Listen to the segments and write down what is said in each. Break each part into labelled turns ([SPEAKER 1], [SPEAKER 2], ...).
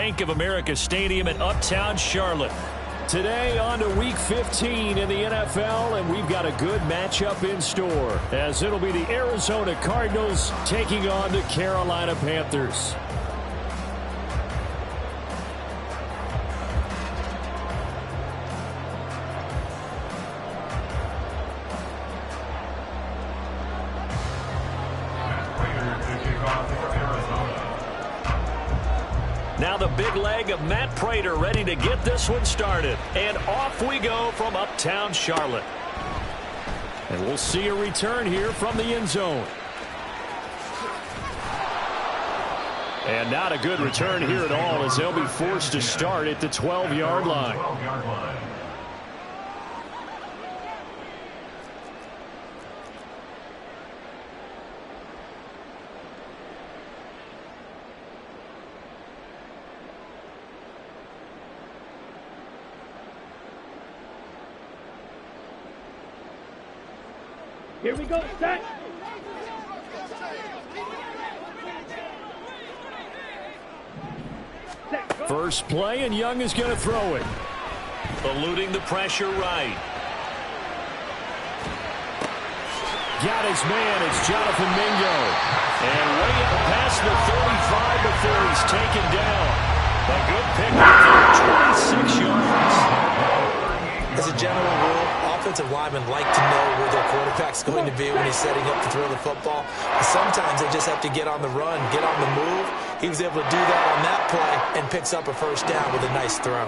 [SPEAKER 1] Bank of America Stadium in Uptown Charlotte. Today on to Week 15 in the NFL, and we've got a good matchup in store, as it'll be the Arizona Cardinals taking on the Carolina Panthers. Now the big leg of Matt Prater ready to get this one started. And off we go from Uptown Charlotte. And we'll see a return here from the end zone. And not a good return here at all, as they'll be forced to start at the 12-yard line.
[SPEAKER 2] Here we go, set.
[SPEAKER 1] First play, and Young is going to throw it. Eluding the pressure right. Got his man, it's Jonathan Mingo. And way up past the 35 before he's taken down. A good pick there, 26 yards.
[SPEAKER 3] As a general rule, offensive linemen like to know where their quarterback's going to be when he's setting up to throw the football. But sometimes they just have to get on the run, get on the move. He was able to do that on that play and picks up a first down with a nice throw.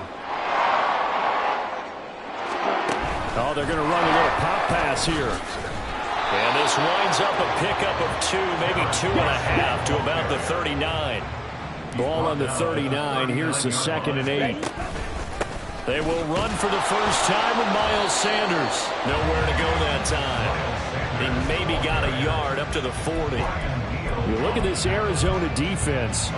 [SPEAKER 1] Oh, they're going to run a little pop pass here. And this winds up a pickup of 2, maybe 2.5 to about the 39. Ball on the 39. Here's the 2nd and 8. They will run for the first time with Miles Sanders. Nowhere to go that time. He maybe got a yard up to the 40. You look at this Arizona defense.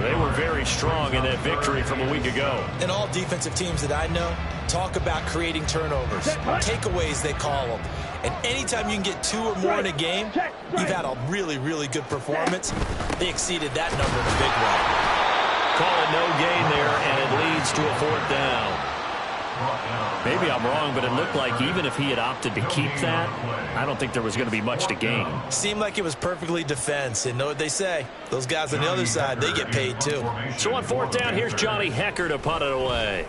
[SPEAKER 1] They were very strong in that victory from a week ago.
[SPEAKER 3] And all defensive teams that I know talk about creating turnovers. Takeaways, they call them. And anytime you can get 2 or more in a game, you've had a really, really good performance. They exceeded that number in a big way.
[SPEAKER 1] Call it no gain there, and it leads to a 4th down. Maybe I'm wrong, but it looked like even if he had opted to keep that, I don't think there was going to be much to gain.
[SPEAKER 3] Seemed like it was perfectly defense, and know what they say. Those guys on the other side, they get paid too.
[SPEAKER 1] So on 4th down, here's Johnny Hecker to punt it away.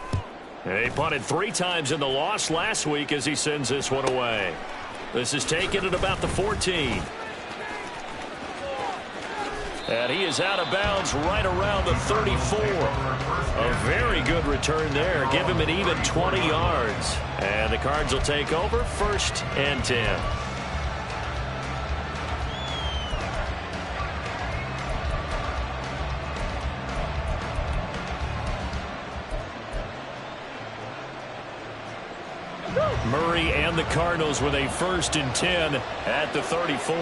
[SPEAKER 1] He punted 3 times in the loss last week as he sends this one away. This is taken at about the 14. And he is out of bounds right around the 34. A very good return there. Give him an even 20 yards. And the Cards will take over 1st and 10. Murray and the Cardinals with a 1st and 10 at the 34.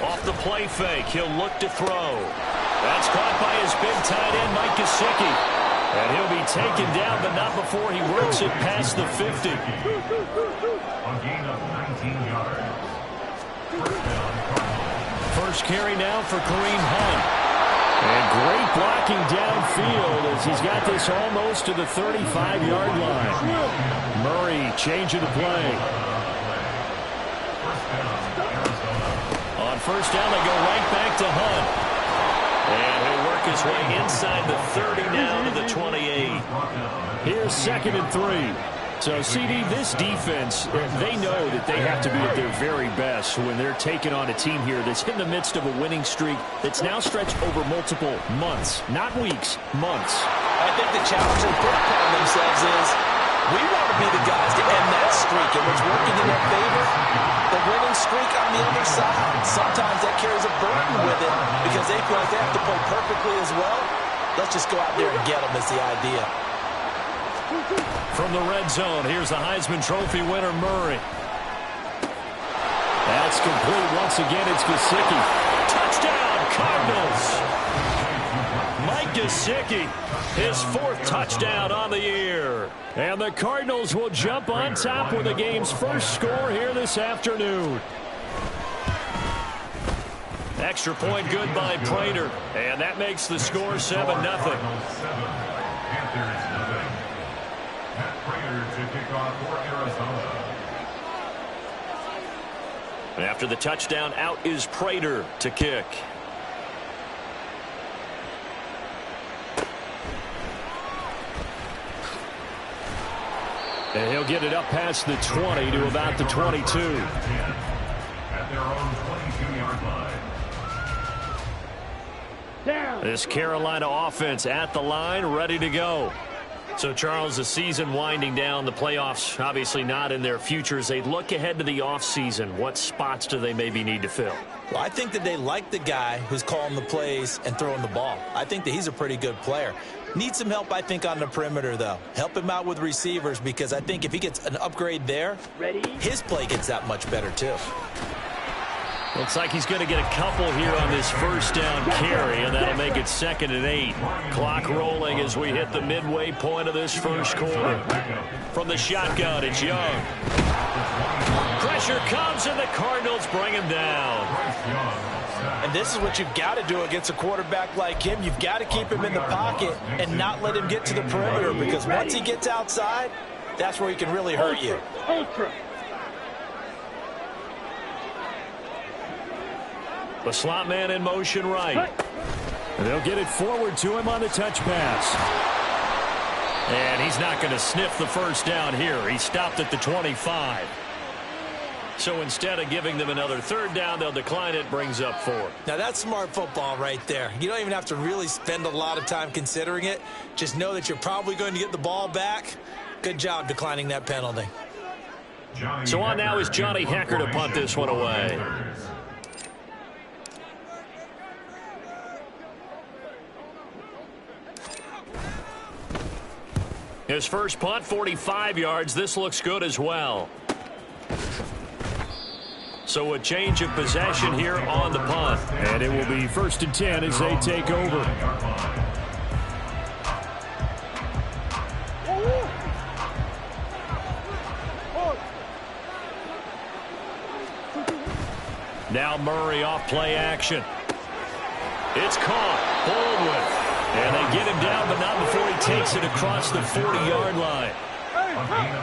[SPEAKER 1] Off the play fake, he'll look to throw. That's caught by his big tight end, Mike Gesicki. And he'll be taken down, but not before he works it past the 50.
[SPEAKER 4] A gain of 19 yards.
[SPEAKER 1] First carry now for Kareem Hunt. And great blocking downfield as he's got this almost to the 35-yard line. Murray changing the play. On 1st down, they go right back to Hunt. And he'll work his way inside the 30 now to the 28. Here's 2nd and 3. So, CD, this defense, they know that they have to be at their very best when they're taking on a team here that's in the midst of a winning streak that's now stretched over multiple months, not weeks, months.
[SPEAKER 3] I think the challenge they put upon themselves is we want to be the guys to end that streak, and what's working in their favor, the winning streak on the other side. Sometimes that carries a burden with it because they feel like they have to play perfectly as well. Let's just go out there and get them is the idea.
[SPEAKER 1] From the red zone, here's the Heisman Trophy winner, Murray. That's complete once again. It's Gesicki. Touchdown, Cardinals. Mike Gesicki, his 4th touchdown on the year. And the Cardinals will jump on top with the game's first score here this afternoon. Extra point good by Prater. And that makes the score 7-0.
[SPEAKER 4] Panthers nothing. Matt Prater to kick off for Arizona.
[SPEAKER 1] After the touchdown, out is Prater to kick. And he'll get it up past the 20 to about the 22.
[SPEAKER 4] At their own 22-yard line.
[SPEAKER 1] This Carolina offense at the line, ready to go. So, Charles, the season winding down, the playoffs obviously not in their future. As they look ahead to the offseason, what spots do they maybe need to fill?
[SPEAKER 3] Well, I think that they like the guy who's calling the plays and throwing the ball. I think that he's a pretty good player. Needs some help, I think, on the perimeter, though. Help him out with receivers, because I think if he gets an upgrade there, his play gets that much better, too.
[SPEAKER 1] Looks like he's going to get a couple here on this first down carry, and that'll make it 2nd and 8. Clock rolling as we hit the midway point of this first quarter. From the shotgun, it's Young. Pressure comes, and the Cardinals bring him down.
[SPEAKER 3] And this is what you've got to do against a quarterback like him. You've got to keep him in the pocket and not let him get to the perimeter, because once he gets outside, that's where he can really hurt you.
[SPEAKER 1] The slot man in motion right. And they'll get it forward to him on the touch pass. And he's not going to sniff the first down here. He stopped at the 25. So instead of giving them another 3rd down, they'll decline it, brings up 4.
[SPEAKER 3] Now that's smart football right there. You don't even have to really spend a lot of time considering it. Just know that you're probably going to get the ball back. Good job declining that penalty.
[SPEAKER 1] So on now is Johnny Hecker to punt this one away. His first punt, 45 yards. This looks good as well. So a change of possession here on the punt. And it will be 1st and 10 as they take over. Now Murray off play action. It's caught. Baldwin. And they get him down, but not before he takes it across the 40-yard line.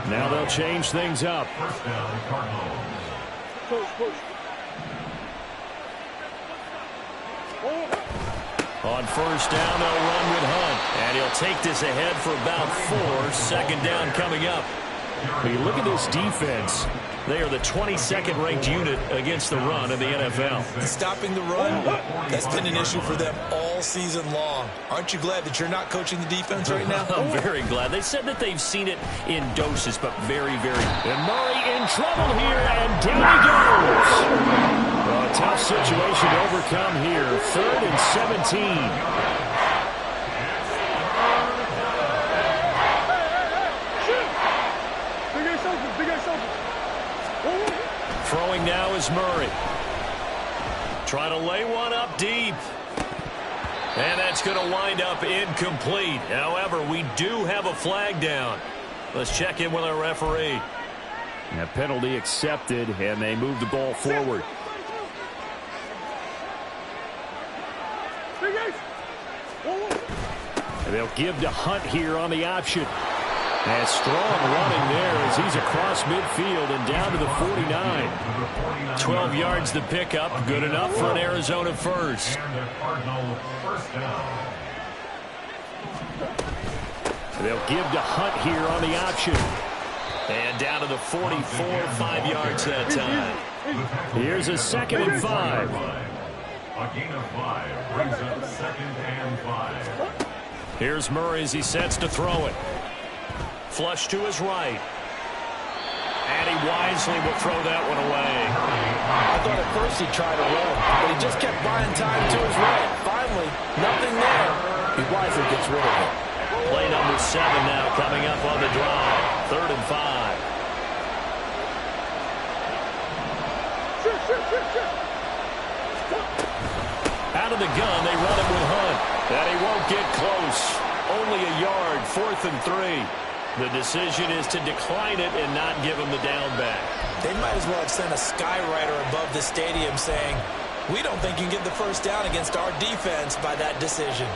[SPEAKER 1] Now they'll change things up.
[SPEAKER 4] First down, Cardinals.
[SPEAKER 1] On first down, they'll run with Hunt. And he'll take this ahead for about 4. 2nd down coming up. When you look at this defense, they are the 22nd ranked unit against the run in the NFL.
[SPEAKER 3] Stopping the run, that's been an issue for them all season long. Aren't you glad that you're not coaching the defense right now?
[SPEAKER 1] I'm very glad. They said that they've seen it in doses, but very, very. And Murray in trouble here, and down he goes. Well, a tough situation to overcome here. 3rd and 17. Throwing now is Murray. Trying to lay one up deep. And that's going to wind up incomplete. However, we do have a flag down. Let's check in with our referee. And a penalty accepted, and they move the ball forward. And they'll give to Hunt here on the option. And strong running there as he's across midfield and down to the 49. 12 yards the pickup. Good enough for an Arizona first.
[SPEAKER 4] And the Cardinal first down.
[SPEAKER 1] They'll give to Hunt here on the option. And down to the 44, 5 yards that time. Here's a 2nd and 5.
[SPEAKER 4] A gain of 5 brings up 2nd and 5.
[SPEAKER 1] Here's Murray as he sets to throw it. Flush to his right. And he wisely will throw that one away.
[SPEAKER 3] I thought at first he tried to run, but he just kept buying time to his right. Finally, nothing there. He wisely gets rid of it.
[SPEAKER 1] Play number 7 now coming up on the drive. 3rd and 5. Out of the gun, they run it with Hunt. And he won't get close. Only a yard, 4th and 3. The decision is to decline it and not give him the down back.
[SPEAKER 3] They might as well have sent a skywriter above the stadium saying, We don't think you can get the first down against our defense by that decision.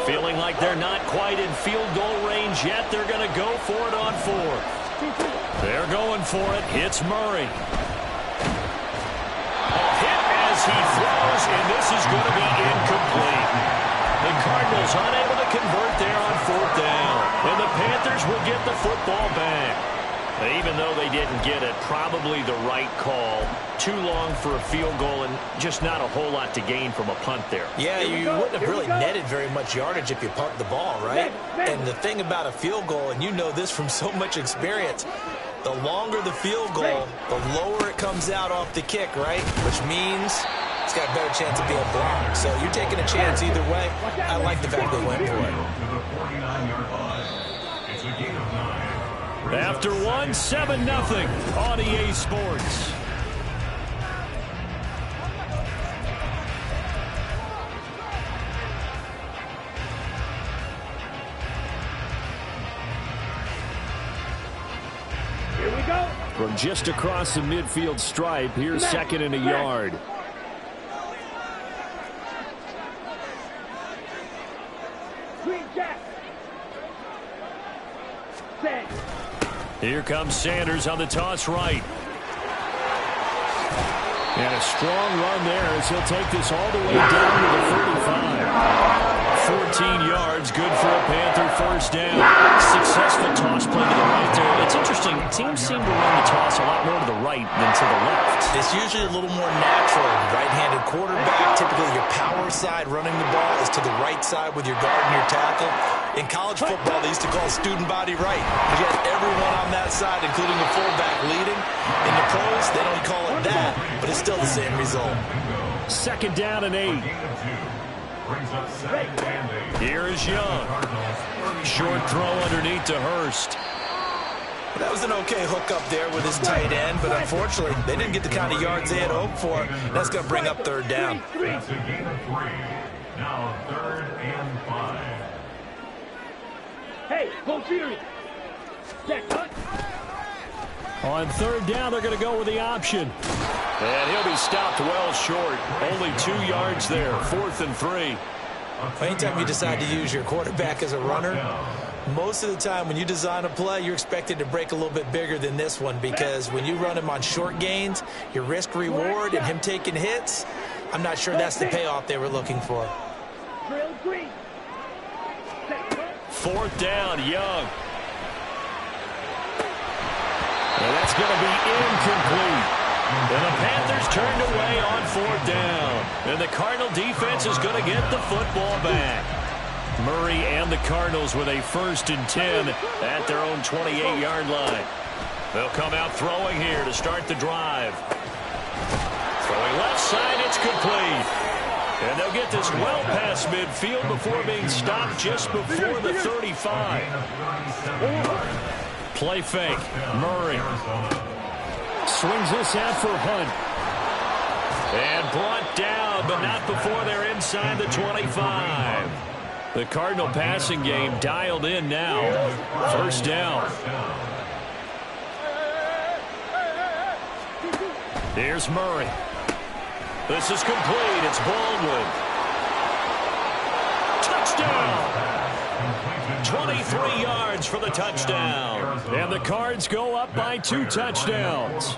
[SPEAKER 1] Feeling like they're not quite in field goal range yet. They're going to go for it on fourth. They're going for it. It's Murray. A hit as he throws, and this is going to be incomplete. The Cardinals unable to convert there on fourth down. And the Panthers will get the football back. Even though they didn't get it, probably the right call. Too long for a field goal and just not a whole lot to gain from a punt there.
[SPEAKER 3] Yeah, you wouldn't have really netted very much yardage if you punt the ball, right? And the thing about a field goal, and you know this from so much experience, the longer the field goal, the lower it comes out off the kick, right? Which means it's got a better chance of being blocked. So you're taking a chance either way. I like the fact they went for it.
[SPEAKER 1] After one, 7-0 on EA Sports.
[SPEAKER 2] Here we go.
[SPEAKER 1] From just across the midfield stripe, here's second and a yard.
[SPEAKER 2] Green Jack. Set.
[SPEAKER 1] Here comes Sanders on the toss right. And a strong run there as he'll take this all the way down to the 35. 14 yards, good for a Panther first down. Successful toss play to the right there. It's interesting, teams seem to run the toss a lot more to the right than to the left.
[SPEAKER 3] It's usually a little more natural. Right-handed quarterback, typically your power side running the ball is to the right side with your guard and your tackle. In college football, they used to call student body right. You got everyone on that side, including the fullback, leading. In the pros, they don't call it that, but it's still the same result.
[SPEAKER 1] Second down and 8. Here is Young. Short throw underneath to Hurst.
[SPEAKER 3] That was an okay hook up there with his tight end, but unfortunately, they didn't get the kind of yards they had hoped for. That's going to bring up third down.
[SPEAKER 4] That's a gain of 3. Now 3rd and 5.
[SPEAKER 2] Hey, go Fury. Set, cut.
[SPEAKER 1] On third down, they're going to go with the option. And he'll be stopped well short. Only 2 yards there. 4th and 3.
[SPEAKER 3] Anytime you decide to use your quarterback as a runner, most of the time when you design a play, you're expected to break a little bit bigger than this one, because when you run him on short gains, your risk-reward and him taking hits, I'm not sure that's the payoff they were looking for.
[SPEAKER 2] Drill green. Set, cut.
[SPEAKER 1] 4th down, Young. And that's going to be incomplete. And the Panthers turned away on 4th down. And the Cardinal defense is going to get the football back. Murray and the Cardinals with a 1st and 10 at their own 28-yard line. They'll come out throwing here to start the drive. Throwing left side, it's complete. And they'll get this well past midfield before being stopped just before the 35. Play fake. Murray swings this out for Hunt. And brought down, but not before they're inside the 25. The Cardinal passing game dialed in now. 1st down. Here's Murray. This is complete. It's Baldwin. Touchdown! 23 yards for the touchdown. And the Cards go up by 2 touchdowns.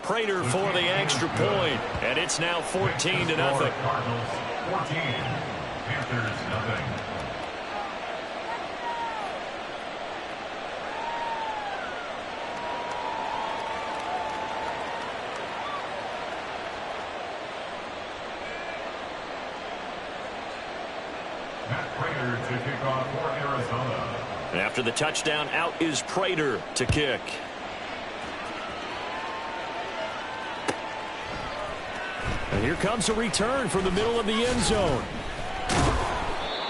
[SPEAKER 1] Prater for the extra point, and it's now 14-0.
[SPEAKER 4] Cardinals 14, Panthers 0. Matt Prater to kick off for Arizona.
[SPEAKER 1] After the touchdown, out is Prater to kick. And here comes a return from the middle of the end zone.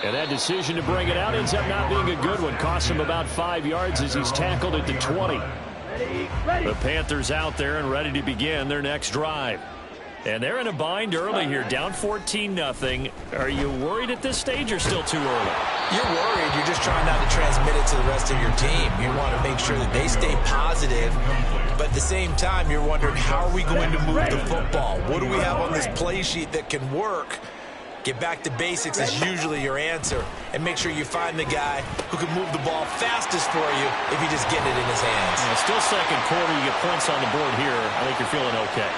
[SPEAKER 1] And that decision to bring it out ends up not being a good one. Costs him about 5 yards as he's tackled at the 20.
[SPEAKER 2] Ready.
[SPEAKER 1] The Panthers out there and ready to begin their next drive. And they're in a bind early here, down 14-0. Are you worried at this stage or still too early?
[SPEAKER 3] You're worried. You're just trying not to transmit it to the rest of your team. You want to make sure that they stay positive, but at the same time, you're wondering, how are we going to move the football? What do we have on this play sheet that can work? Get back to basics is usually your answer, and make sure you find the guy who can move the ball fastest for you if you just get it in his hands.
[SPEAKER 1] Yeah, still second quarter. You get points on the board here. I think you're feeling okay.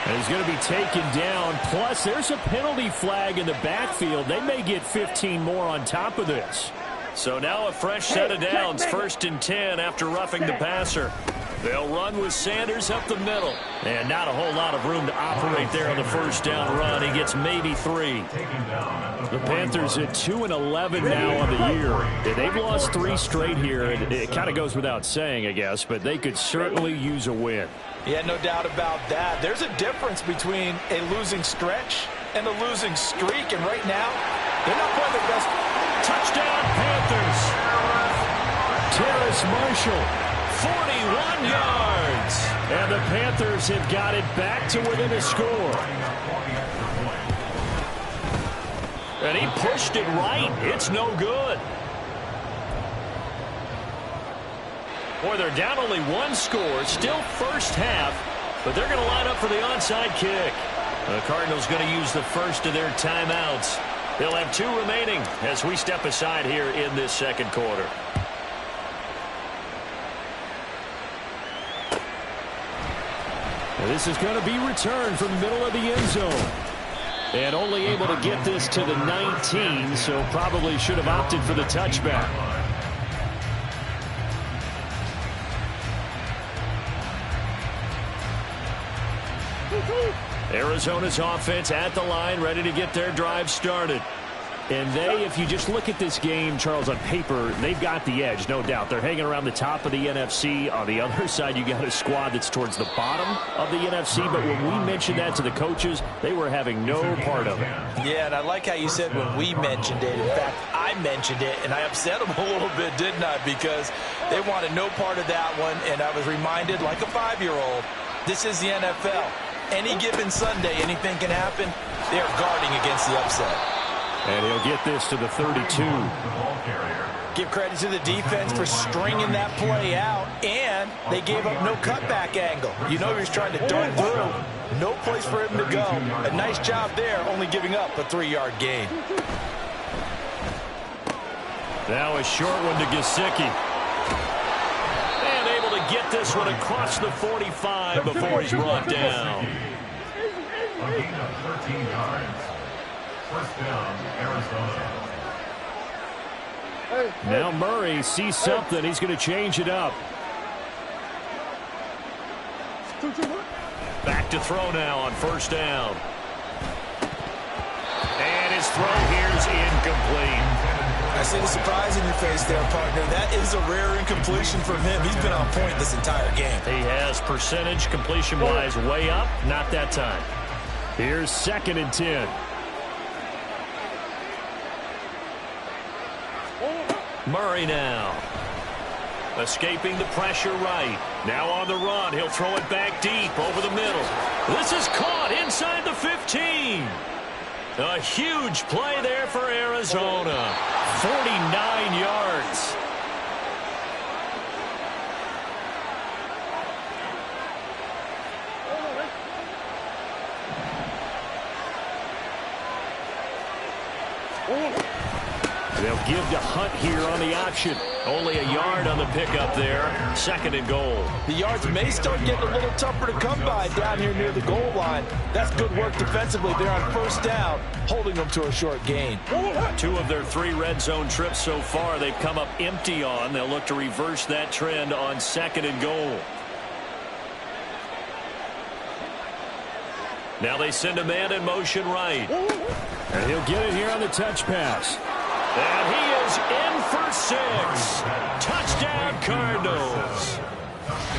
[SPEAKER 1] And he's going to be taken down. Plus, there's a penalty flag in the backfield. They may get 15 more on top of this. So now a fresh set of downs. 1st and 10 after roughing the passer. They'll run with Sanders up the middle. And not a whole lot of room to operate there on the first down run. He gets maybe 3. The Panthers at 2-11 now on the year. They've lost 3 straight here. It kind of goes without saying, I guess, but they could certainly use a win.
[SPEAKER 3] Yeah, no doubt about that. There's a difference between a losing stretch and a losing streak, and right now, they're not playing their best.
[SPEAKER 1] Touchdown, Panthers. Terrace Marshall, 41 yards. And the Panthers have got it back to within a score. And he pushed it right. It's no good. Boy, they're down only 1 score. Still first half, but they're going to line up for the onside kick. The Cardinals going to use the first of their timeouts. They'll have 2 remaining as we step aside here in this second quarter. Now this is going to be returned from the middle of the end zone. And only able to get this to the 19, so probably should have opted for the touchback. Arizona's offense at the line, ready to get their drive started. And they, if you just look at this game, Charles, on paper, they've got the edge, no doubt. They're hanging around the top of the NFC. On the other side, you got a squad that's towards the bottom of the NFC. But when we mentioned that to the coaches, they were having no part of it.
[SPEAKER 3] Yeah, and I like how you said when we mentioned it. In fact, I mentioned it, and I upset them a little bit, didn't I? Because they wanted no part of that one, and I was reminded, like a 5-year-old, this is the NFL. Any given Sunday, anything can happen. They are guarding against the upset.
[SPEAKER 1] And he'll get this to the 32.
[SPEAKER 3] Give credit to the defense for stringing that play out, and they gave up no cutback angle. You know he was trying to dart through. No place for him to go. A nice job there, only giving up a 3-yard gain.
[SPEAKER 1] Now a short one to Gesicki. And able to get this one across the 45 before he's brought down.
[SPEAKER 4] A gain of 13 yards. First down, Arizona.
[SPEAKER 1] Now Murray sees something. He's going to change it up. Back to throw now on first down. And his throw here is incomplete.
[SPEAKER 3] I see the surprise in your face there, partner. That is a rare incompletion from him. He's been on point this entire game.
[SPEAKER 1] He has percentage completion-wise way up. Not that time. Here's 2nd and 10. Murray now. Escaping the pressure right. Now on the run. He'll throw it back deep over the middle. This is caught inside the 15. A huge play there for Arizona. 49 yards. They'll give to Hunt here on the option. Only a yard on the pickup there. 2nd and goal.
[SPEAKER 3] The yards may start getting a little tougher to come by down here near the goal line. That's good work defensively there on first down, holding them to a short gain.
[SPEAKER 1] 2 of their 3 red zone trips so far they've come up empty on. They'll look to reverse that trend on 2nd and goal. Now they send a man in motion right. And he'll get it here on the touch pass. And he is in for 6. Touchdown, Cardinals.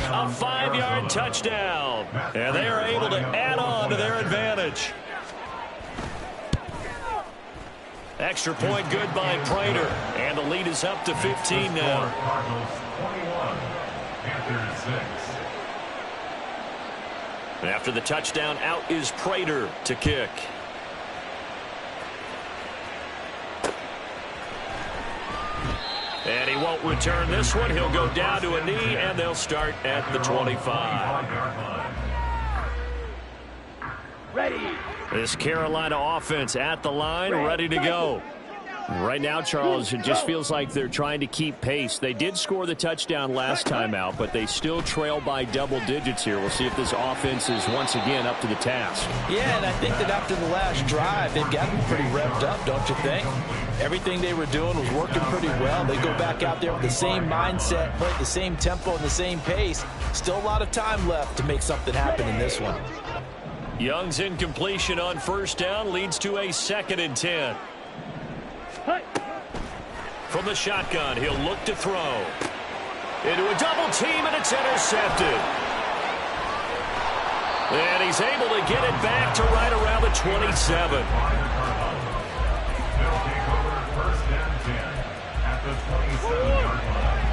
[SPEAKER 1] A 5-yard touchdown. And they are able to add on to their advantage. Extra point good by Prater. And the lead is up to 15 now.
[SPEAKER 4] Cardinals 21, Panthers 6.
[SPEAKER 1] And after the touchdown, out is Prater to kick. And he won't return this one. He'll go down to a knee, and they'll start at the 25.
[SPEAKER 2] Ready.
[SPEAKER 1] This Carolina offense at the line, ready to go. Right now, Charles, it just feels like they're trying to keep pace. They did score the touchdown last time out, but they still trail by double digits here. We'll see if this offense is once again up to the task.
[SPEAKER 3] Yeah, and I think that after the last drive, they've gotten pretty revved up, don't you think? Everything they were doing was working pretty well. They go back out there with the same mindset, play at the same tempo and the same pace. Still a lot of time left to make something happen in this one.
[SPEAKER 1] Young's incompletion on first down leads to a 2nd and 10. From the shotgun, he'll look to throw. Into a double team, and it's intercepted. And he's able to get it back to right around the 27.
[SPEAKER 4] They'll take over first and 10 at the 27-yard line.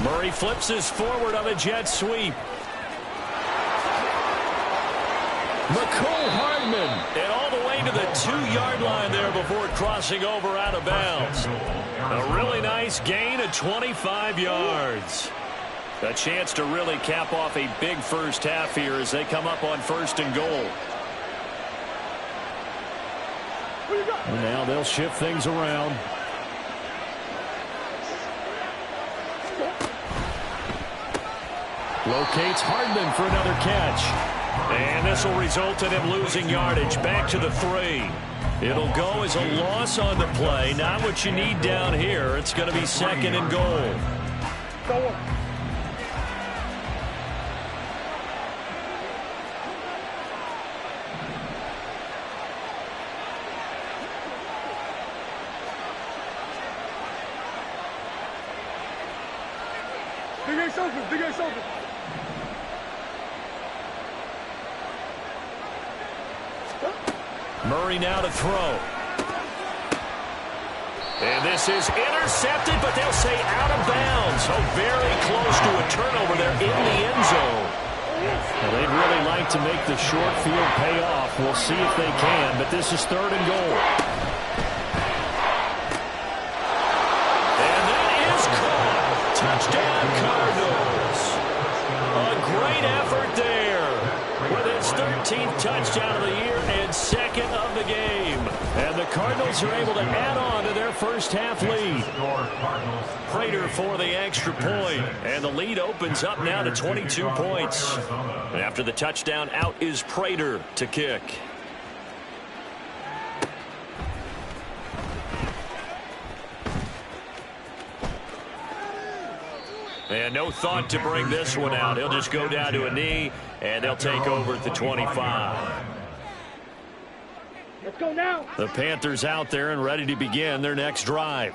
[SPEAKER 1] Murray flips his forward on a jet sweep. McCole Hardman, and all the way to the 2-yard line there before crossing over out of bounds. A really nice gain of 25 yards. A chance to really cap off a big first half here as they come up on 1st and goal. And now they'll shift things around. Locates Hardman for another catch. And this will result in him losing yardage back to the 3. It'll go as a loss on the play. Not what you need down here. It's going to be 2nd and goal.
[SPEAKER 2] Big Ace open. Big Ace open.
[SPEAKER 1] Murray now to throw. And this is intercepted, but they'll say out of bounds. Oh, very close to a turnover there in the end zone. Well, they'd really like to make the short field pay off. We'll see if they can, but this is 3rd and goal. And that is caught. Touchdown, Cardinals. A great effort there with his 13th touchdown of the year and 2nd of the game. And the Cardinals are able to add on to their first half lead. Prater for the extra point. And the lead opens up now to 22 points. And after the touchdown, out is Prater to kick. And no thought to bring this one out. He'll just go down to a knee, and they'll take over at the 25.
[SPEAKER 2] Let's go now.
[SPEAKER 1] The Panthers out there and ready to begin their next drive.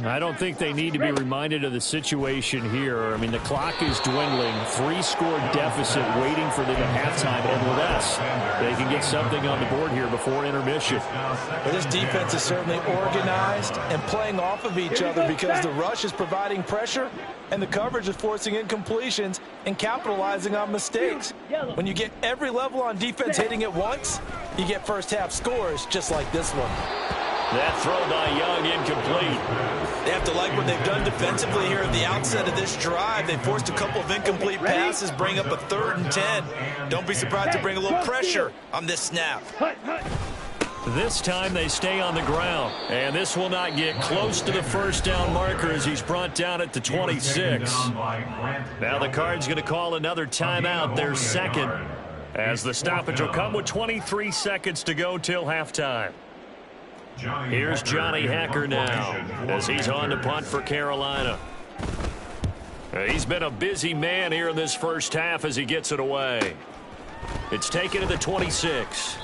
[SPEAKER 1] I don't think they need to be reminded of the situation here. I mean, the clock is dwindling. 3-score deficit waiting for them at halftime. And with us, they can get something on the board here before intermission.
[SPEAKER 3] Well, this defense is certainly organized and playing off of each other because the rush is providing pressure and the coverage is forcing incompletions and capitalizing on mistakes. When you get every level on defense hitting at once, you get first half scores just like this one.
[SPEAKER 1] That throw by Young incomplete.
[SPEAKER 3] They have to like what they've done defensively here at the outset of this drive. They forced a couple of incomplete passes, bring up a 3rd and 10. Don't be surprised to bring a little pressure on this snap.
[SPEAKER 1] This time they stay on the ground. And this will not get close to the first down marker as he's brought down at the 26. Now the Cards going to call another timeout, their 2nd. As the stoppage will come with 23 seconds to go till halftime. Here's Johnny Hacker now as he's on to punt for Carolina. He's been a busy man here in this first half as he gets it away. It's taken to the 26.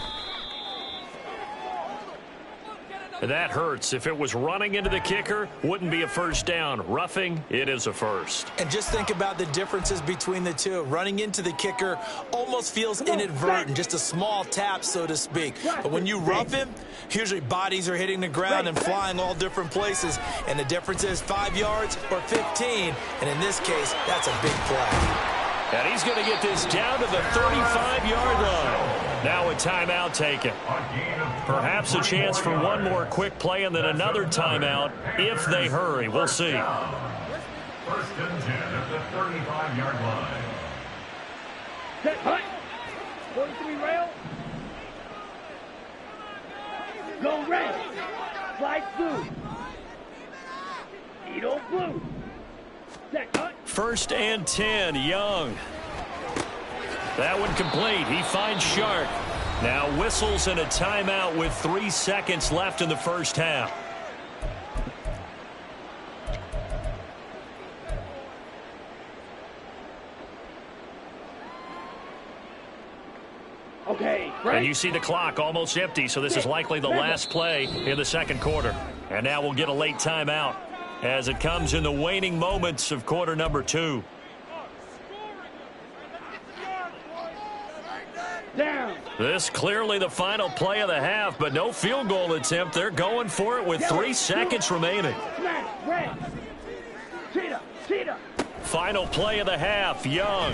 [SPEAKER 1] That hurts. If it was running into the kicker, wouldn't be a first down. Roughing, it is a first.
[SPEAKER 3] And just think about the differences between the two. Running into the kicker almost feels inadvertent, just a small tap, so to speak. But when you rough him, usually bodies are hitting the ground and flying all different places. And the difference is 5 yards or 15. And in this case, that's a big play.
[SPEAKER 1] And he's going to get this down to the 35-yard line. Now a timeout taken. Perhaps a chance for one more quick play and then another timeout if they hurry. We'll see.
[SPEAKER 4] 1st and 10 at the 35-yard line.
[SPEAKER 2] Set, hut. 43 rail. Go red. Slide blue. Edo blue. Set, hut.
[SPEAKER 1] 1st and 10, Young. That one complete. He finds Shark. Now whistles and a timeout with 3 seconds left in the first half.
[SPEAKER 2] Okay,
[SPEAKER 1] And you see the clock almost empty, so this is likely the last play in the second quarter. And now we'll get a late timeout as it comes in the waning moments of quarter number 2.
[SPEAKER 2] Down.
[SPEAKER 1] This clearly the final play of the half, but no field goal attempt. They're going for it with 3 seconds remaining.
[SPEAKER 2] Smash, red. Cheetah, cheetah.
[SPEAKER 1] Final play of the half, Young.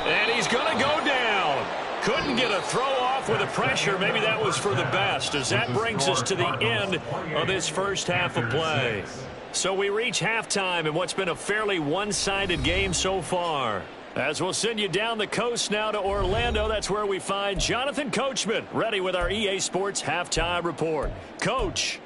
[SPEAKER 1] And he's going to go down. Couldn't get a throw off with the pressure. Maybe that was for the best, as that brings us to the end of this first half of play. So we reach halftime in what's been a fairly one-sided game so far. As we'll send you down the coast now to Orlando, that's where we find Jonathan Coachman ready with our EA Sports Halftime Report. Coach.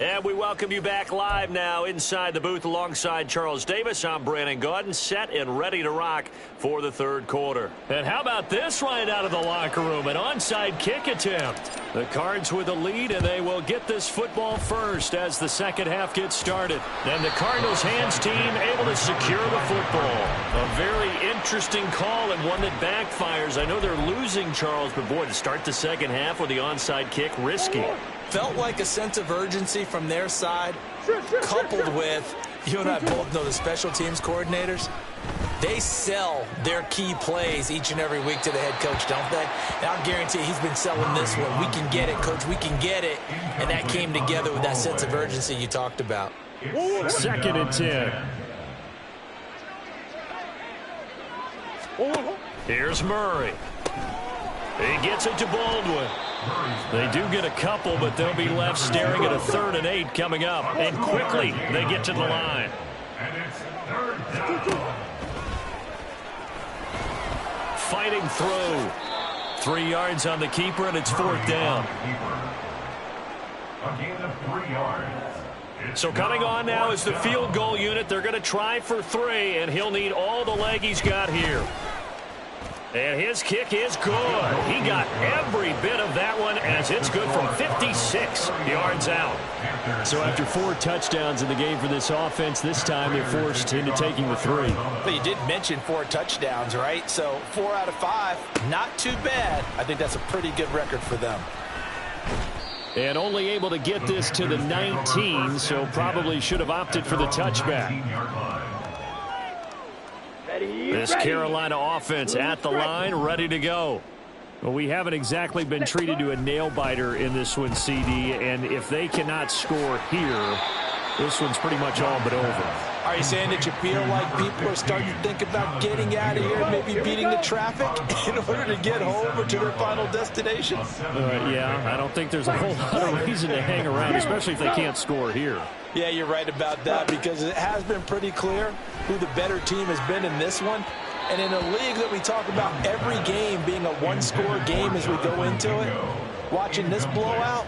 [SPEAKER 1] And we welcome you back live now inside the booth alongside Charles Davis. I'm Brandon Gaudin, set and ready to rock for the third quarter. And how about this right out of the locker room? An onside kick attempt. The Cards with the lead, and they will get this football first as the second half gets started. And the Cardinals hands team able to secure the football. A very interesting call and one that backfires. I know they're losing, Charles, but boy, to start the second half with the onside kick, risky.
[SPEAKER 3] Felt like a sense of urgency from their side, coupled with, you and I both know the special teams coordinators, they sell their key plays each and every week to the head coach, don't they? And I'll guarantee he's been selling this one. We can get it, coach, we can get it. And that came together with that sense of urgency you talked about.
[SPEAKER 1] 2nd and 10. Here's Murray. He gets it to Baldwin. They do get a couple, but they'll be left staring at a 3rd and 8 coming up. And quickly, they get to the line.
[SPEAKER 4] And it's 3rd down.
[SPEAKER 1] Fighting through. 3 yards on the keeper, and it's 4th down.
[SPEAKER 4] A gain of 3 yards.
[SPEAKER 1] So coming on now is the field goal unit. They're going to try for 3, and he'll need all the leg he's got here. And his kick is good. He got every bit of that one as it's good from 56 yards out. So after 4 touchdowns in the game for this offense, this time they're forced into taking the 3.
[SPEAKER 3] But you did mention 4 touchdowns, right? So 4 out of 5, not too bad. I think that's a pretty good record for them.
[SPEAKER 1] And only able to get this to the 19, so probably should have opted for the touchback. This Carolina offense at the line, ready to go. Well, we haven't exactly been treated to a nail-biter in this one, CD, and if they cannot score here, this one's pretty much all but over.
[SPEAKER 3] Are you saying that you feel like people are starting to think about getting out of here, maybe beating the traffic in order to get home or to their final destination?
[SPEAKER 1] Yeah, I don't think there's a whole lot of reason to hang around, especially if they can't score here.
[SPEAKER 3] Yeah, you're right about that, because it has been pretty clear who the better team has been in this one. And in a league that we talk about every game being a one-score game as we go into it, watching this blowout,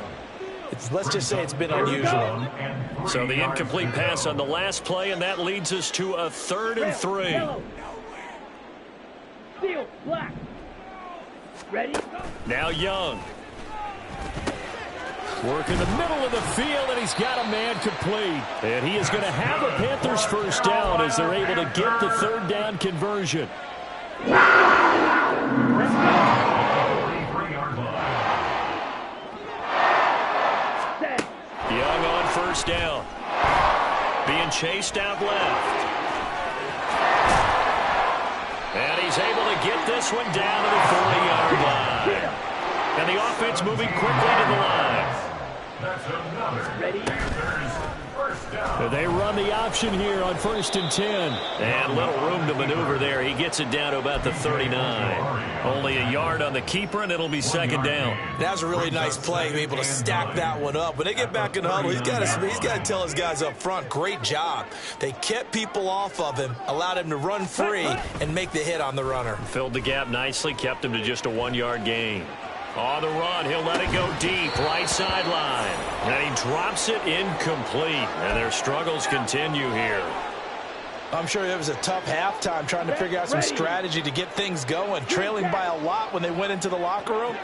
[SPEAKER 3] let's just say it's been unusual.
[SPEAKER 1] So the incomplete pass on the last play, and that leads us to a 3rd and 3.
[SPEAKER 2] Steel, black. Ready?
[SPEAKER 1] Now Young. Work in the middle of the field, and he's got a man complete. And he is going to have a Panthers first down as they're able to get the 3rd down conversion.
[SPEAKER 4] 43-yard line.
[SPEAKER 2] Set.
[SPEAKER 1] Young on first down. Being chased out left. And he's able to get this one down to the 40-yard line. And the offense moving quickly to the line.
[SPEAKER 4] That's another
[SPEAKER 2] Ready.
[SPEAKER 4] Panthers first down.
[SPEAKER 1] They run the option here on 1st and 10. And little room to maneuver there. He gets it down to about the 39. Only a yard on the keeper, and it'll be 2nd down.
[SPEAKER 3] That was a really nice play, to be able to stack that one up. When they get back in the huddle, he's got to tell his guys up front, great job. They kept people off of him, allowed him to run free, and make the hit on the runner.
[SPEAKER 1] Filled the gap nicely, kept him to just a 1-yard gain. On the run, he'll let it go deep, right sideline. And he drops it incomplete. And their struggles continue here.
[SPEAKER 3] I'm sure it was a tough halftime trying to figure out some strategy to get things going. Trailing by a lot when they went into the locker room.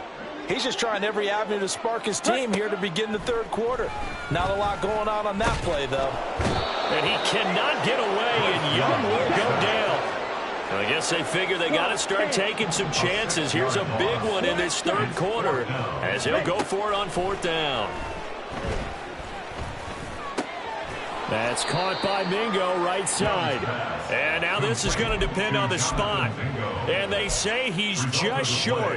[SPEAKER 3] He's just trying every avenue to spark his team here to begin the 3rd quarter. Not a lot going on that play, though.
[SPEAKER 1] And he cannot get away, and Young will go down. I guess they figure they got to start taking some chances. Here's a big one in this 3rd quarter as he'll go for it on 4th down. That's caught by Mingo, right side. And now this is going to depend on the spot. And they say he's just short.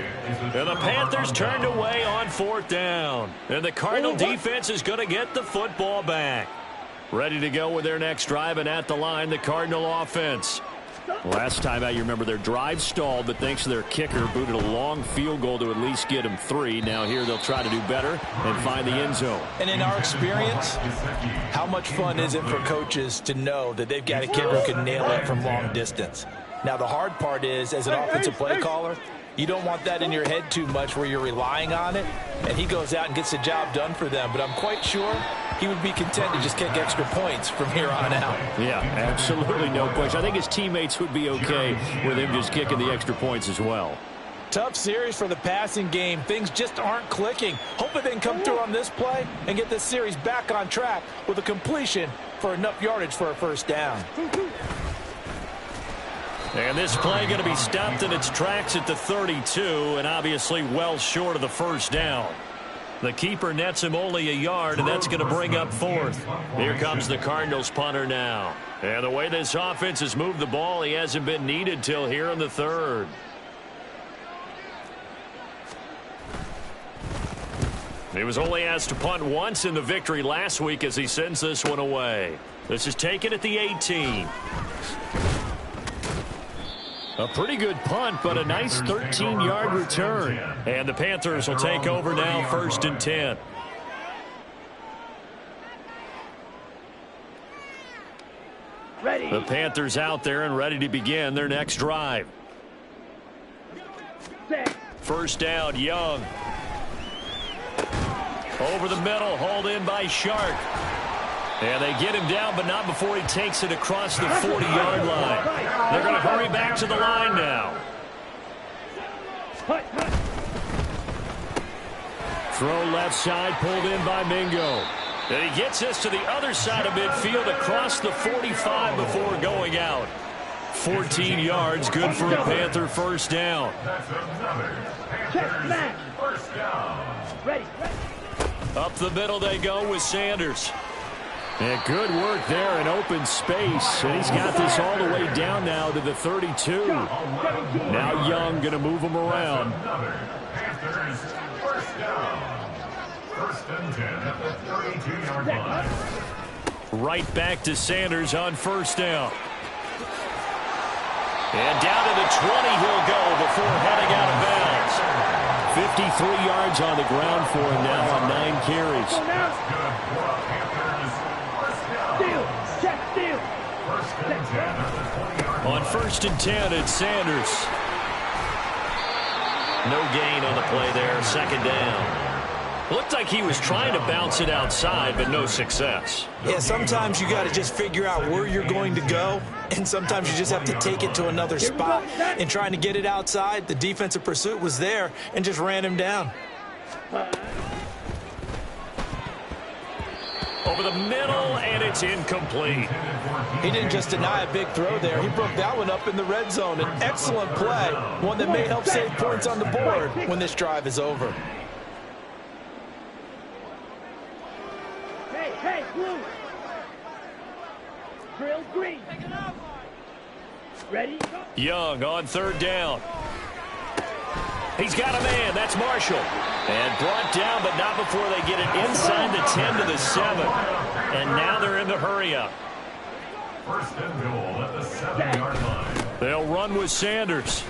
[SPEAKER 1] And the Panthers turned away on 4th down. And the Cardinal defense is going to get the football back. Ready to go with their next drive, and at the line, the Cardinal offense. Last time out, you remember their drive stalled, but thanks to their kicker, booted a long field goal to at least get them 3. Now here they'll try to do better and find the end zone.
[SPEAKER 3] And in our experience, how much fun is it for coaches to know that they've got a kicker who can nail it from long distance? Now the hard part is, as an offensive play caller, you don't want that in your head too much where you're relying on it, and he goes out and gets the job done for them. But I'm quite sure he would be content to just kick extra points from here on out.
[SPEAKER 1] Yeah, absolutely no question. I think his teammates would be okay with him just kicking the extra points as well.
[SPEAKER 3] Tough series for the passing game. Things just aren't clicking. Hopefully they can come through on this play and get this series back on track with a completion for enough yardage for a 1st down.
[SPEAKER 1] And this play going to be stopped in its tracks at the 32, and obviously well short of the 1st down. The keeper nets him only a yard, and that's going to bring up 4th. Here comes the Cardinals punter now. And the way this offense has moved the ball, he hasn't been needed till here in the 3rd. He was only asked to punt once in the victory last week as he sends this one away. This is taken at the 18. A pretty good punt, but a nice 13-yard return. And the Panthers will take over now, 1st and 10.
[SPEAKER 2] Ready.
[SPEAKER 1] The Panthers out there and ready to begin their next drive.
[SPEAKER 2] Set.
[SPEAKER 1] 1st down, Young. Over the middle, hauled in by Shark. And they get him down, but not before he takes it across the 40-yard line. They're going to hurry back to the line now. Throw left side, pulled in by Mingo. And he gets this to the other side of midfield across the 45 before going out. 14 yards, good for a Panther 1st down.
[SPEAKER 4] That's another Panthers first down.
[SPEAKER 2] Ready.
[SPEAKER 1] Up the middle they go with Sanders. And good work there in open space. And he's got this all the way down now to the 32. Now Young going to move him around.
[SPEAKER 4] Another Panthers first down. 1st and 10 at the 32-yard line.
[SPEAKER 1] Right back to Sanders on 1st down. And down to the 20 he'll go before heading out of bounds. 53 yards on the ground for him now on 9 carries.
[SPEAKER 2] Go now.
[SPEAKER 4] Good for a Panthers first down.
[SPEAKER 2] Steal. Check steal.
[SPEAKER 4] 1st and 10 at the 20-yard line.
[SPEAKER 1] On 1st and 10, it's Sanders. No gain on the play there, 2nd down. Looked like he was trying to bounce it outside, but no success.
[SPEAKER 3] Yeah, sometimes you got to just figure out where you're going to go, and sometimes you just have to take it to another spot. And trying to get it outside, the defensive pursuit was there and just ran him down.
[SPEAKER 1] Over the middle, and it's incomplete.
[SPEAKER 3] He didn't just deny a big throw there. He broke that one up in the red zone. An excellent play, one that may help save points on the board when this drive is over.
[SPEAKER 2] Hey, blue. Drill green. Ready?
[SPEAKER 1] Young on third down. He's got a man. That's Marshall. And brought down, but not before they get it inside the 10 to the 7. And now they're in the hurry-up.
[SPEAKER 4] First and goal at the 7-yard line.
[SPEAKER 1] They'll run with Sanders.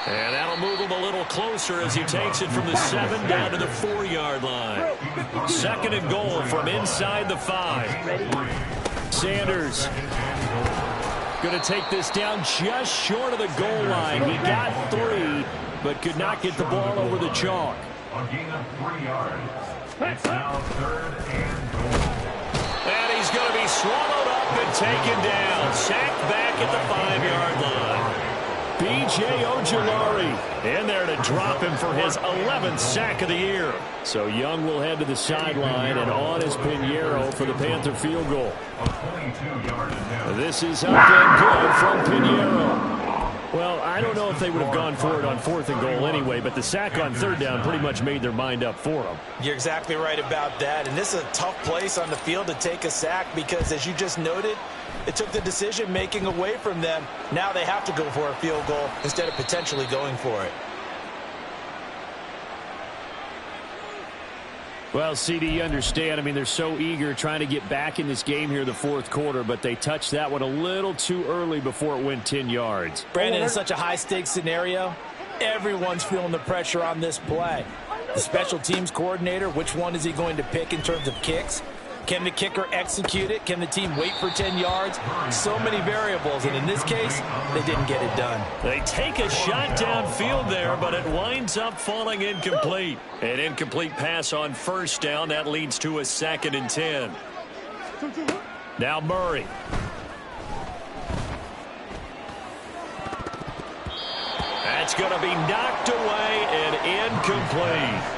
[SPEAKER 1] And that'll move him a little closer as he takes it from the 7 down to the 4-yard line. Second and goal from inside the 5. Sanders going to take this down just short of the goal line. He got 3, but could not get the ball over the chalk.
[SPEAKER 4] A gain of 3 yards. It's now third and goal.
[SPEAKER 1] And he's going to be swallowed up and taken down. Sacked back at the 5-yard line. B.J. Ojulari in there to drop him for his 11th sack of the year. So Young will head to the sideline, and on is Pinheiro for the Panther field goal.
[SPEAKER 4] A 22-yard attempt.
[SPEAKER 1] This is up and good from Pinheiro. Well, I don't know if they would have gone for it on 4th and goal anyway, but the sack on 3rd down pretty much made their mind up for them.
[SPEAKER 3] You're exactly right about that, and this is a tough place on the field to take a sack because, as you just noted, it took the decision-making away from them. Now they have to go for a field goal instead of potentially going for it.
[SPEAKER 1] Well, CD, you understand. I mean, they're so eager trying to get back in this game here in the 4th quarter, but they touched that one a little too early before it went 10 yards.
[SPEAKER 3] Brandon, in such a high-stakes scenario, everyone's feeling the pressure on this play. The special teams coordinator, which one is he going to pick in terms of kicks? Can the kicker execute it? Can the team wait for 10 yards? So many variables, and in this case, they didn't get it done.
[SPEAKER 1] They take a shot downfield there, but it winds up falling incomplete. An incomplete pass on 1st down. That leads to a 2nd and 10. Now Murray. That's going to be knocked away and incomplete.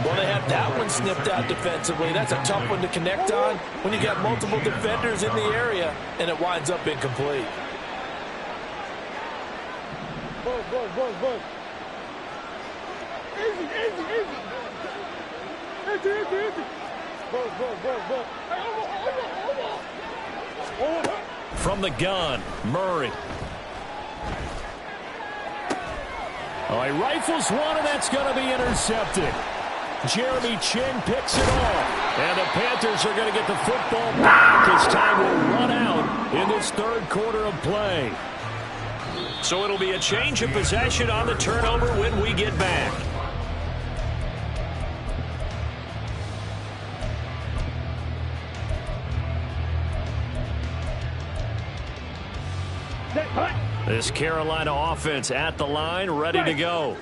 [SPEAKER 3] Well, they have that one snipped out defensively. That's a tough one to connect on when you got multiple defenders in the area, and it winds up incomplete.
[SPEAKER 2] Bug. Easy. Bug.
[SPEAKER 1] From the gun, Murray. Oh, he rifles one, and that's going to be intercepted. Jeremy Chin picks it off. And the Panthers are going to get the football back as time will run out in this 3rd quarter of play. So it'll be a change of possession on the turnover when we get back. This Carolina offense at the line, ready to go.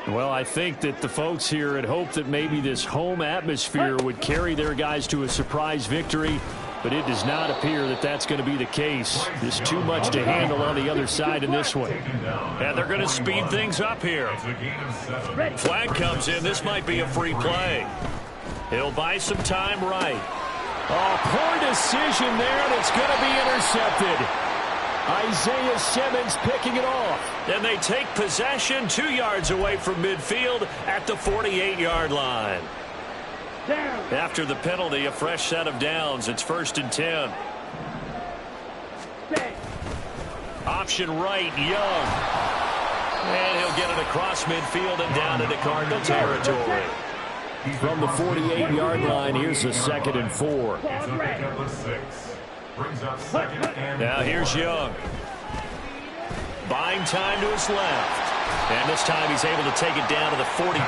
[SPEAKER 1] Well, I think that the folks here had hoped that maybe this home atmosphere would carry their guys to a surprise victory, but it does not appear that that's going to be the case. There's too much to handle on the other side in this one. And they're going to speed things up here. Flag comes in. This might be a free play. He'll buy some time right. Oh, poor decision there, and it's going to be intercepted. Isaiah Simmons picking it off. And they take possession 2 yards away from midfield at the 48-yard line.
[SPEAKER 2] Down.
[SPEAKER 1] After the penalty, a fresh set of downs. It's 1st and 10.
[SPEAKER 2] Stay.
[SPEAKER 1] Option right, Young. And he'll get it across midfield and down into Cardinal territory. From the 48-yard line, here's a 2nd and 4.
[SPEAKER 4] It's a pickup of 6. Brings up 2nd and
[SPEAKER 1] Now
[SPEAKER 4] 4.
[SPEAKER 1] here's Young. Buying time to his left. And this time he's able to take it down to the 42.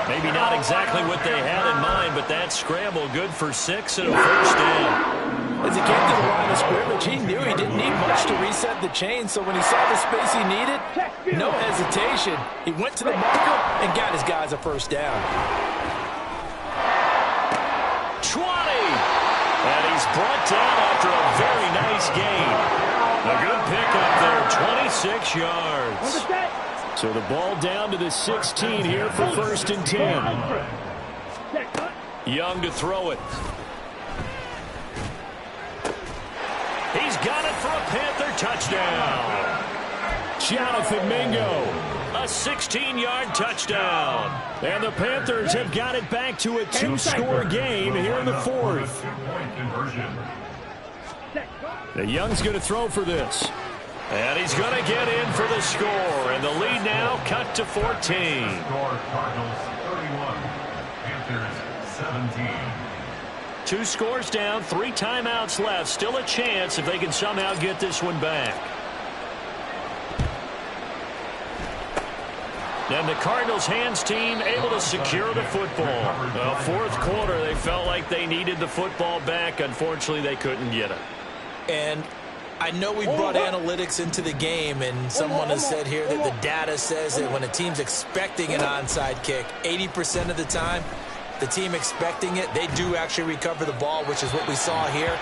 [SPEAKER 1] Maybe not exactly what they had in mind, but that scramble good for 6 and a 1st down.
[SPEAKER 3] As he came to the line of scrimmage, he knew he didn't need much to reset the chain, so when he saw the space he needed, no hesitation. He went to the marker and got his guys a 1st down.
[SPEAKER 1] 20! And he's brought down after a very nice gain. A good pickup there, 26 yards. So the ball down to the 16 here for 1st and 10. Young to throw it. He's got it for a Panther touchdown. Jonathan Mingo, a 16-yard touchdown. And the Panthers have got it back to a 2-score game here in the fourth. The Young's going to throw for this. And he's going to get in for the score. And the lead now cut to 14.
[SPEAKER 4] Cardinals 31, Panthers 17.
[SPEAKER 1] 2 scores down, 3 timeouts left. Still a chance if they can somehow get this one back. And the Cardinals hands team able to secure the football. Well, fourth quarter, they felt like they needed the football back. Unfortunately, they couldn't get it.
[SPEAKER 3] And I know we brought analytics into the game, and someone has said here that the data says that when a team's expecting an onside kick, 80% of the time, the team expecting it, they do actually recover the ball, which is what we saw here.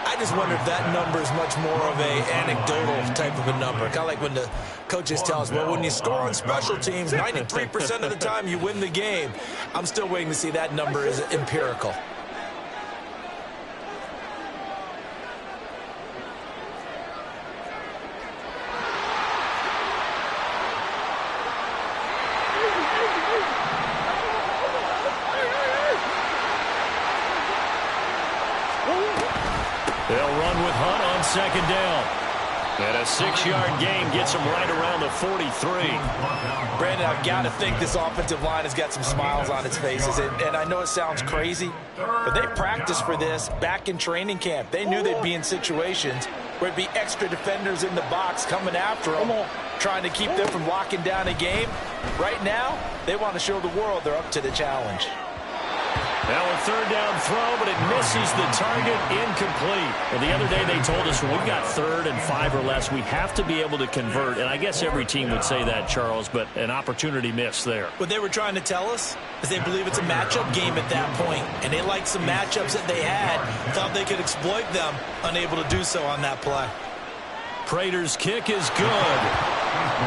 [SPEAKER 3] I just wonder if that number is much more of a anecdotal type of a number. Kind of like when the coaches tell us, well, when you score on special teams, 93% of the time you win the game. I'm still waiting to see that number is empirical.
[SPEAKER 1] They'll run with Hunt on second down. And a 6-yard gain gets them right around the 43.
[SPEAKER 3] Brandon, I've got to think this offensive line has got some smiles on its faces. And I know it sounds crazy, but they practiced for this back in training camp. They knew they'd be in situations where it'd be extra defenders in the box coming after them, trying to keep them from locking down a game. Right now, they want to show the world they're up to the challenge.
[SPEAKER 1] Now a third down throw, but it misses the target, incomplete. Well, the other day they told us when we've got 3rd and 5 or less, we have to be able to convert. And I guess every team would say that, Charles, but an opportunity missed there.
[SPEAKER 3] What they were trying to tell us is they believe it's a matchup game at that point, and they liked some matchups that they had, thought they could exploit them, unable to do so on that play.
[SPEAKER 1] Prater's kick is good.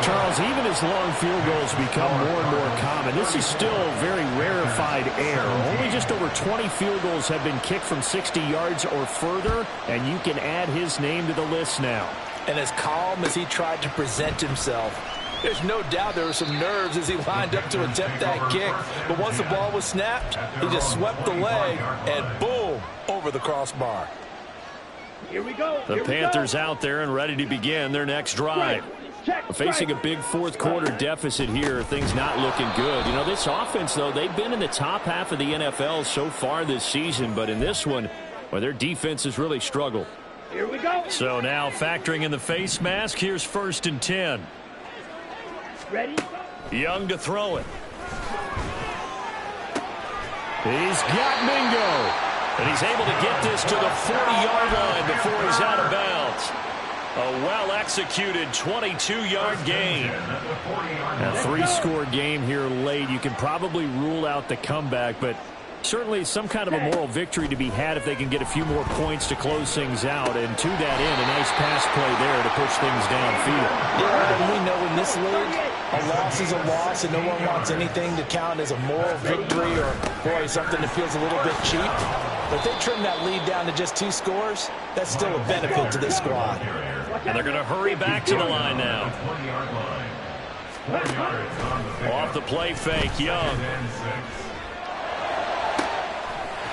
[SPEAKER 1] Charles, even as long field goals become more and more common, this is still very rarefied air. Only just over 20 field goals have been kicked from 60 yards or further, and you can add his name to the list now.
[SPEAKER 3] And as calm as he tried to present himself, there's no doubt there were some nerves as he lined up to attempt that kick. But once the ball was snapped, he just swept the leg and boom, over the crossbar.
[SPEAKER 2] Here we go.
[SPEAKER 1] The Panthers out there and ready to begin their next drive. Facing a big fourth quarter deficit here, things not looking good. You know, this offense, though, they've been in the top half of the NFL so far this season, but in this one, well, their defense has really struggled.
[SPEAKER 2] Here we go.
[SPEAKER 1] So now factoring in the face mask, here's 1st and 10.
[SPEAKER 2] Ready?
[SPEAKER 1] Young to throw it. He's got Mingo. And he's able to get this to the 40-yard line before he's out of bounds. A well-executed 22-yard gain. A 3-score game here late. You can probably rule out the comeback, but certainly some kind of a moral victory to be had if they can get a few more points to close things out. And to that end, a nice pass play there to push things downfield.
[SPEAKER 3] Yeah, and we know in this league, a loss is a loss, and no one wants anything to count as a moral victory or, boy, something that feels a little bit cheap. But if they trim that lead down to just 2 scores, that's still a benefit to this squad.
[SPEAKER 1] And they're going to hurry back to the line now. Off the play fake, Young.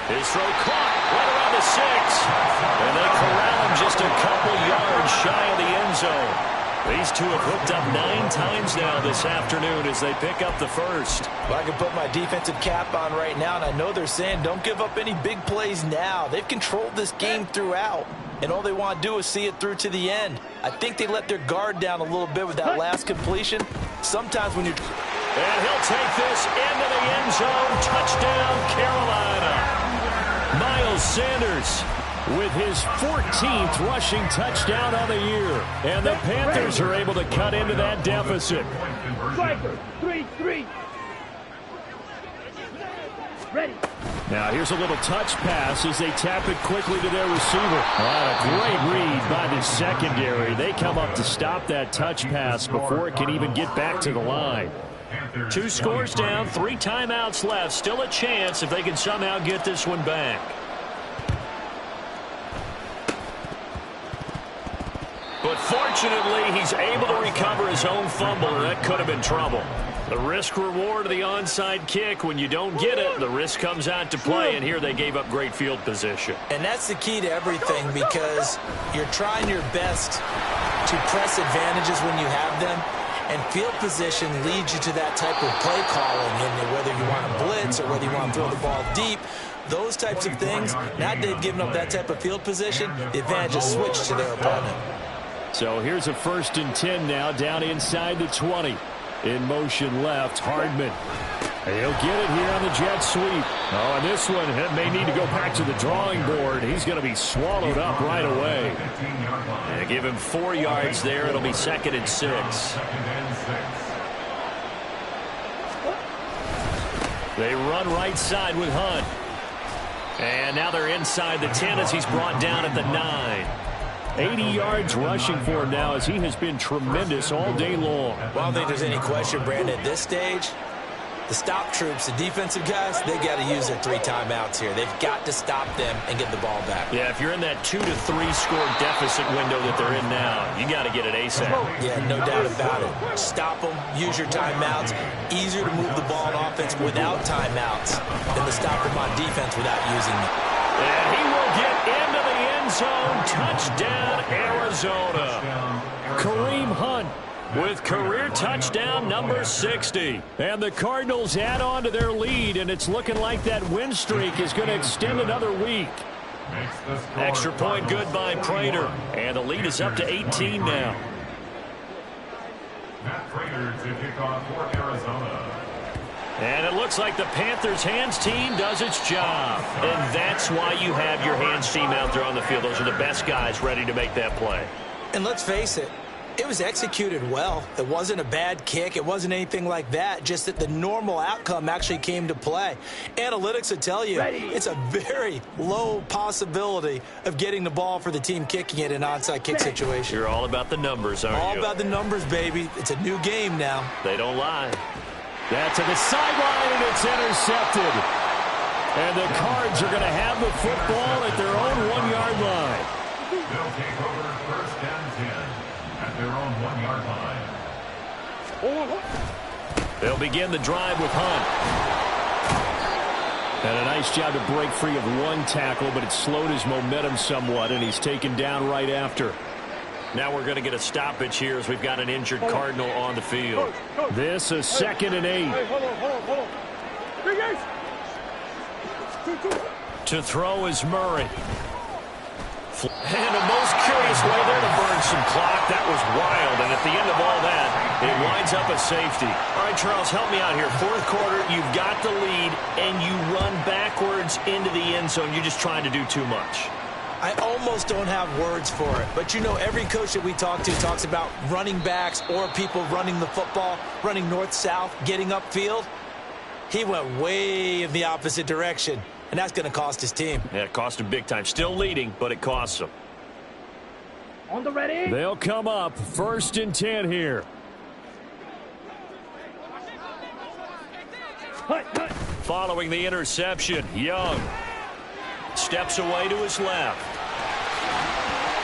[SPEAKER 1] His throw caught right around the 6. And they corral him just a couple yards shy of the end zone. These two have hooked up 9 times now this afternoon as they pick up the first.
[SPEAKER 3] Well, I can put my defensive cap on right now, and I know they're saying don't give up any big plays now. They've controlled this game throughout, and all they want to do is see it through to the end. I think they let their guard down a little bit with that last completion. Sometimes when you...
[SPEAKER 1] And he'll take this into the end zone. Touchdown, Carolina. Miles Sanders with his 14th rushing touchdown on the year. And the Panthers are able to cut into that deficit.
[SPEAKER 2] Striker, 3-3. Ready.
[SPEAKER 1] Now here's a little touch pass as they tap it quickly to their receiver. A great read by the secondary. They come up to stop that touch pass before it can even get back to the line. 2 scores down, 3 timeouts left. Still a chance if they can somehow get this one back. But fortunately, he's able to recover his own fumble, and that could have been trouble. The risk-reward of the onside kick, when you don't get it, the risk comes out to play, and here they gave up great field position.
[SPEAKER 3] And that's the key to everything, because you're trying your best to press advantages when you have them, and field position leads you to that type of play calling, and whether you want to blitz or whether you want to throw the ball deep, those types of things. Now they've given up that type of field position, the advantage is switched to their opponent.
[SPEAKER 1] So here's a 1st and 10 now, down inside the 20. In motion left, Hardman. He'll get it here on the jet sweep. Oh, and this one may need to go back to the drawing board. He's going to be swallowed up right away. And give him 4 yards there. It'll be 2nd and 6. They run right side with Hunt. And now they're inside the 10 as he's brought down at the 9. 80 yards rushing for him now as he has been tremendous all day long.
[SPEAKER 3] Well, I don't think there's any question, Brandon, at this stage, the stop troops, the defensive guys, they got to use their 3 timeouts here. They've got to stop them and get the ball back.
[SPEAKER 1] Yeah, if you're in that 2 to 3 score deficit window that they're in now, you got to get it ASAP.
[SPEAKER 3] Yeah, no doubt about it. Stop them, use your timeouts. Easier to move the ball on offense without timeouts than to stop them on defense without using them.
[SPEAKER 1] And he will get into the end zone. Touchdown, Arizona. Kareem Hunt with career touchdown number 60. And the Cardinals add on to their lead, and it's looking like that win streak is going to extend another week. Extra point good by Prater, and the lead is up to 18 now.
[SPEAKER 4] Matt Prater to kick off for Arizona.
[SPEAKER 1] And it looks like the Panthers' hands team does its job. And that's why you have your hands team out there on the field. Those are the best guys ready to make that play.
[SPEAKER 3] And let's face it, it was executed well. It wasn't a bad kick. It wasn't anything like that. Just that the normal outcome actually came to play. Analytics will tell you it's a very low possibility of getting the ball for the team kicking it in an onside kick situation.
[SPEAKER 1] You're all about the numbers, aren't you?
[SPEAKER 3] All about the numbers, baby. It's a new game now.
[SPEAKER 1] They don't lie. That's to the sideline, and it's intercepted. And the Cards are going to have the football at their own 1-yard line.
[SPEAKER 4] They'll take over 1st and 10 at their own 1-yard line.
[SPEAKER 1] They'll begin the drive with Hunt. And a nice job to break free of 1 tackle, but it slowed his momentum somewhat, and he's taken down right after. Now we're going to get a stoppage here as we've got an injured Cardinal on the field. This is 2nd and 8.
[SPEAKER 2] Hold on.
[SPEAKER 1] To throw is Murray. And the most curious way there to burn some clock. That was wild, and at the end of all that, it winds up a safety. All right, Charles, help me out here. 4th quarter, you've got the lead, and you run backwards into the end zone. You're just trying to do too much.
[SPEAKER 3] I almost don't have words for it. But, you know, every coach that we talk to talks about running backs or people running the football, running north-south, getting upfield. He went way in the opposite direction, and that's going to cost his team.
[SPEAKER 1] Yeah, it cost him big time. Still leading, but it costs him.
[SPEAKER 2] On the ready.
[SPEAKER 1] They'll come up 1st and 10 here. Following the interception, Young steps away to his left.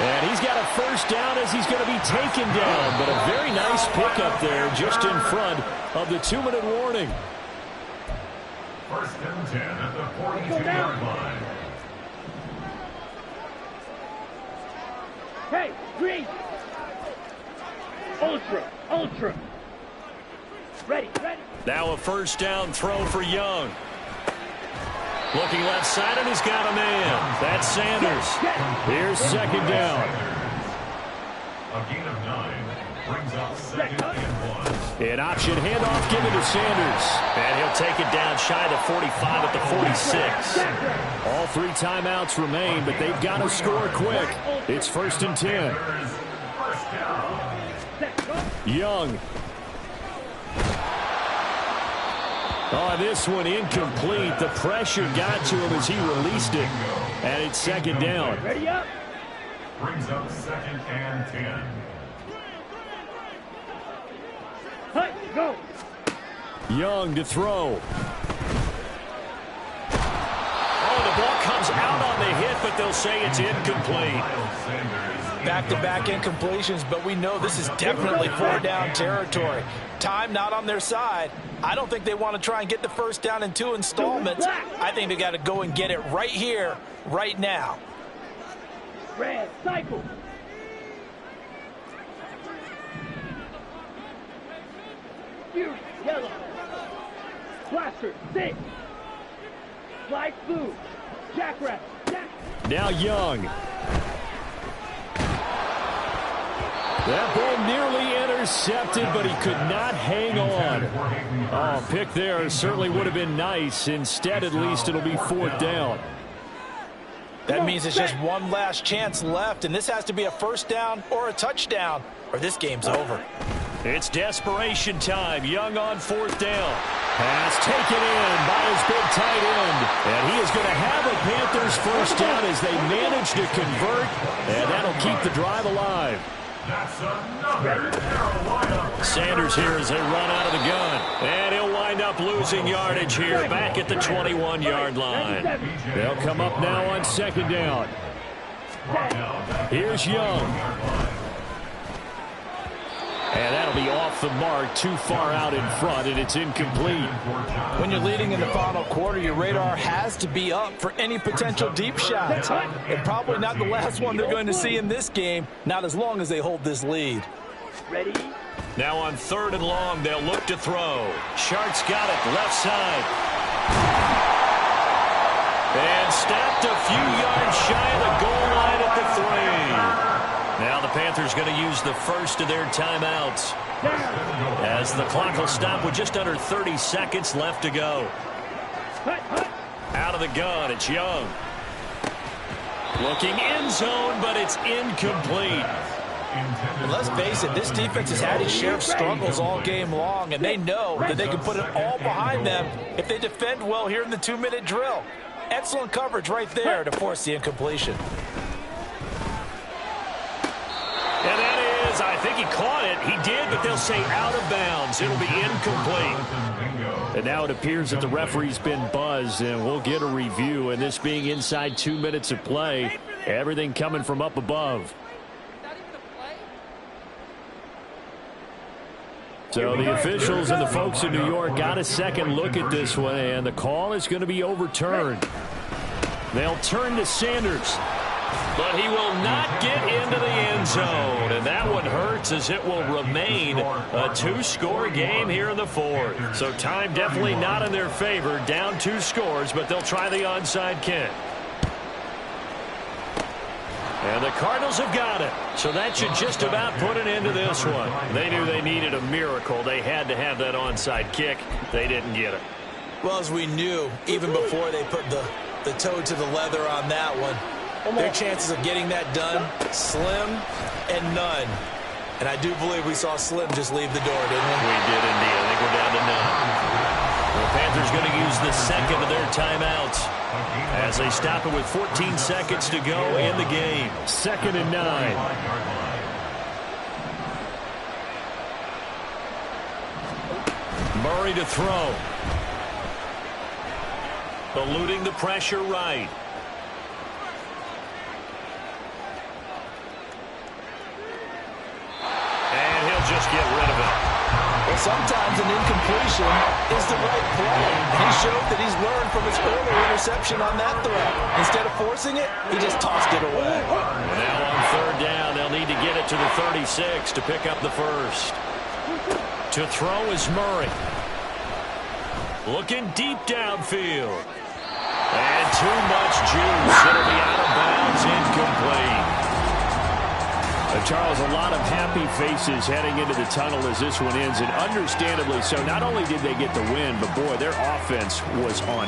[SPEAKER 1] And he's got a 1st down as he's going to be taken down. But a very nice pickup there just in front of the 2-minute warning.
[SPEAKER 4] 1st and 10 at the 42-yard line.
[SPEAKER 2] Hey, green. Ultra. Ready.
[SPEAKER 1] Now a 1st down throw for Young. Looking left side, and he's got a man. That's Sanders. Here's 2nd down.
[SPEAKER 4] A gain of 9 brings up 2nd and 1.
[SPEAKER 1] An option handoff given to Sanders. And he'll take it down shy of the 45 at the 46. All 3 timeouts remain, but they've got to score quick. It's 1st and 10. Young. Oh, this one incomplete. The pressure got to him as he released it. And it's 2nd down.
[SPEAKER 2] Ready up.
[SPEAKER 4] Brings up 2nd and 10.
[SPEAKER 2] Hey, go.
[SPEAKER 1] Young to throw. Oh, the ball comes out on the hit, but they'll say it's incomplete.
[SPEAKER 3] Back-to-back incompletions, but we know this is definitely 4-down territory. Time not on their side. I don't think they want to try and get the first down in 2 installments. I think they got to go and get it right here, right now.
[SPEAKER 2] Red, cycle. Fury, yellow. Blaster, 6. Slide blue. Jackrabbit, jack.
[SPEAKER 1] Now Young. That ball nearly intercepted, but he could not hang on. Oh, pick there certainly would have been nice. Instead, at least, it'll be 4th down.
[SPEAKER 3] That means it's just one last chance left, and this has to be a first down or a touchdown, or this game's over.
[SPEAKER 1] It's desperation time. Young on 4th down. Pass taken in by his big tight end. And he is going to have a Panthers first down as they manage to convert, and that'll keep the drive alive.
[SPEAKER 4] That's another Carolina.
[SPEAKER 1] Sanders here as they run out of the gun. And he'll wind up losing yardage here back at the 21-yard line. They'll come up now on 2nd down. Here's Young. And that'll be off the mark, too far out in front, and it's incomplete.
[SPEAKER 3] When you're leading in the final quarter, your radar has to be up for any potential deep shots. And probably not the last one they're going to see in this game, not as long as they hold this lead.
[SPEAKER 2] Ready?
[SPEAKER 1] Now on 3rd and long, they'll look to throw. Sharks got it, left side. And stopped a few yards shy of the goal line at the 3. Now the Panthers going to use the first of their timeouts as the clock will stop with just under 30 seconds left to go. Out of the gun, it's Young. Looking end zone, but it's incomplete.
[SPEAKER 3] And let's face it, this defense has had its share of struggles all game long, and they know that they can put it all behind them if they defend well here in the 2-minute drill. Excellent coverage right there to force the incompletion.
[SPEAKER 1] And that is, I think he caught it. He did, but they'll say out of bounds. It'll be incomplete. And now it appears that the referee's been buzzed, and we'll get a review. And this being inside 2 minutes of play, everything coming from up above. So the officials and the folks in New York got a second look at this one, and the call is going to be overturned. They'll turn to Sanders. But he will not get into the end zone, and that one hurts as it will remain a 2-score game here in the 4th. So time definitely not in their favor, down 2 scores, but they'll try the onside kick. And the Cardinals have got it. So that should just about put an end to this one. They knew they needed a miracle. They had to have that onside kick. They didn't get it.
[SPEAKER 3] Well, as we knew, even before they put the toe to the leather on that one, their chances of getting that done, slim and none. And I do believe we saw Slim just leave the door, didn't we?
[SPEAKER 1] We did indeed. I think we're down to none. The Panthers going to use the second of their timeouts as they stop it with 14 seconds to go in the game. 2nd and 9. Murray to throw. Eluding the pressure right. Just get rid of it.
[SPEAKER 3] Well, sometimes an incompletion is the right play. He showed that he's learned from his earlier interception on that throw. Instead of forcing it, he just tossed it away.
[SPEAKER 1] Now on 3rd down, they'll need to get it to the 36 to pick up the first. To throw is Murray. Looking deep downfield. And too much juice. It'll be out of bounds, incomplete. Charles, a lot of happy faces heading into the tunnel as this one ends, and understandably so. Not only did they get the win, but boy, their offense was on